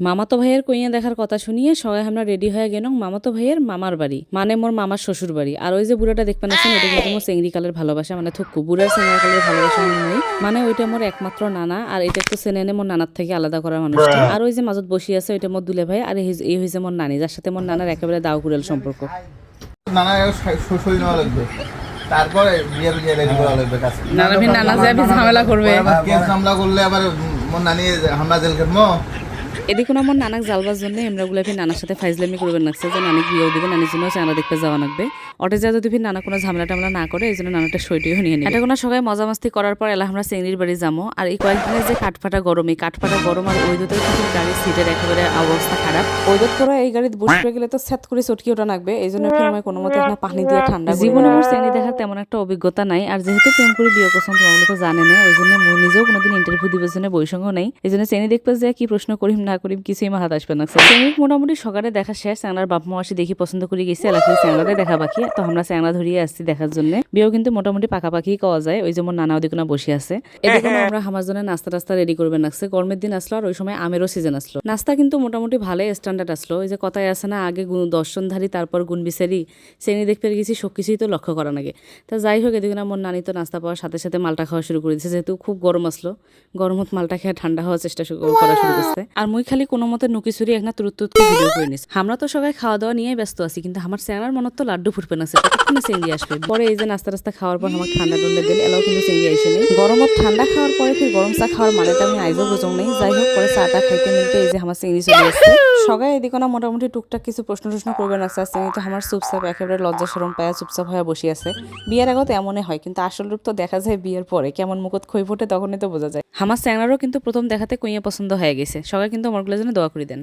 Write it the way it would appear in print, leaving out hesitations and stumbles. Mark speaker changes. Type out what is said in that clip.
Speaker 1: মামাতো ভাইয়ের কইয়া দেখার কথা শুনিয়ে সবাই আমরা রেডি হয়ে গেলাম মামাতো ভাইয়ের মামার বাড়ি, মানে মোর মামার শ্বশুর বাড়ি। আর ওই যে বুড়াটা দেখবেন আছেন, ওটা কিন্তু মোর চেংড়ি কালের ভালোবাসা, মানে থুকু বুড়ার চেংড়া কালের ভালোবাসা নয়, মানে ওইটা মোর একমাত্র নানা। আর এটা তো চেনে মোর নানার থেকে আলাদা করার মানুষটা। আর ওই যে মাজত বসি আছে ওইটা মোর দুলে ভাই, আর এই হয়েছে মোর নানি, যার সাথে মোর নানার একেবারে দাও কুড়াল সম্পর্ক।
Speaker 2: নানা শ্বশুর নেওয়া লাগবে, তারপরে বিয়ের বিয়ে রেডি করা লাগবে কাছে।
Speaker 1: নানা যে ঝামেলা করবে,
Speaker 2: কেস হামলা করলে আবার মোর নানি হামলা জেল কাটবো।
Speaker 1: এদিকে আমার নানাক জ্বালবার জন্য আমরা গুলা ফির নানার সাথে ফাইজলামি করবেন লাগছে যে নানিক বিয়েও দিবে, নানির জন্য চাঁদা দেখতে যাওয়া লাগবে। অটে যা যদি ফির নানা কোনো ঝামেলা টামলা না করে এই জন্য নানাটা সইটিও নিয়ে নিই। এটা কোনো সবাই মজা মাস্তি করার পর এলা আমরা চেংড়ির বাড়ি যাবো। আর এই কয়েকদিনের যে কাঠফাটা গরম, এই কাঠফাটা গরম আর ওই দুটোর কিছু গাড়ির সিটের একেবারে অবস্থা খারাপ। ওই দুধ করে এই গাড়িতে বসে গেলে তো সেট করে চটকি ওটা লাগবে, এই জন্য ফির আমার কোনো মতে আপনার পানি দিয়ে ঠান্ডা। জীবনে আমার চেংড়ি দেখার তেমন একটা অভিজ্ঞতা নাই, আর যেহেতু প্রেম করে বিয়ে করছেন তোমরা তো জানে না, ওই জন্য নিজেও কোনোদিন ইন্টারভিউ দিবার জন্য বৈষঙ্গ নেই। এই জন্য চেংড়ি দেখবে যে কি প্রশ্ন করিম না করিম কিছুই মাথা আসবে না। চেংড়ির মোটামুটি সকালে দেখা শেষ, চ্যাংড়ার বাপ মা আসি দেখি পছন্দ করে গেছি, এলাকায় চ্যাংড়ারে দেখা বাকি, তো আমরা চ্যাংড়া ধরিয়ে আসছি দেখার জন্য। বিয়েও কিন্তু মোটামুটি পাকাপাকি পাওয়া যায়। ওই যেমন নানা ওদিকে না বসে আছে, এদিকে আমরা আমার জন্য নাস্তা টাস্তা রেডি করবেন লাগছে। গরমের দিন আসলো আর ওই সময় আমেরও সিজন আসলো। নাস্তা কিন্তু মোটামুটি ভালোই স্ট্যান্ডার্ড আসলো। ওই যে কথায় আছে না, আগে দর্শনধারী তারপর গুণ বিচারি, চেংড়ি দেখতে গেছি সব কিছুই তো লক্ষ্য করা লাগে। তা যাই হোক, এদিকে না মোর নানি তো নাস্তা পাওয়ার সাথে সাথে মালটা খাওয়া শুরু করে দিচ্ছে, যেহেতু খুব গরম আসলো। গরমত মালটা খেয়ে ঠান্ডা হওয়ার চেষ্টা করা শুরু করছে। আর মুই খালি কোনো মতে নুকিছুরি একটা তুরুত ভিডিও করে নিস। আমরা তো সবাই খাওয়া দাওয়া নিয়ে ব্যস্ত আছি, কিন্তু আমার চ্যাংড়ার মনত তো লাড্ডু ফুটবে না, কতক্ষণে চেংড়ি আসবে। পরে এই যে নাস্তা টাস্তা খাওয়ার পর আমার ঠান্ডা টন্ডা দিল, এলাও কিন্তু চেংড়ি আইসে নেই। গরমত ঠান্ডা খাওয়ার পরে ফির গরম চা খাওয়ার মানেটা আমি আইজও বোঝং নেই। যাই হোক, পরে চাটা খাইতে মিলতে এই যে আমার চেংড়ি চলে আসছে। সবাই এদিকে না মোটামুটি টুকটাক কিছু প্রশ্ন টশ্ন করবে না, চেংড়ি তো আমার চুপচাপ একেবারে লজ্জা শরম পায়া চুপচাপ হয়ে বসে আছে। বিয়ের আগত এমনই হয়, কিন্তু আসল রূপ তো দেখা যায় বিয়ের পরে, কেমন মুখত খই ফোটে তখনই তো বোঝা যায়। আমার চ্যাংড়ারও কিন্তু প্রথম দেখাতে কইয়া পছন্দ হয়ে গেছে। সবাই কিন্তু আমার গুলোর জন্য দোয়া করে দেন।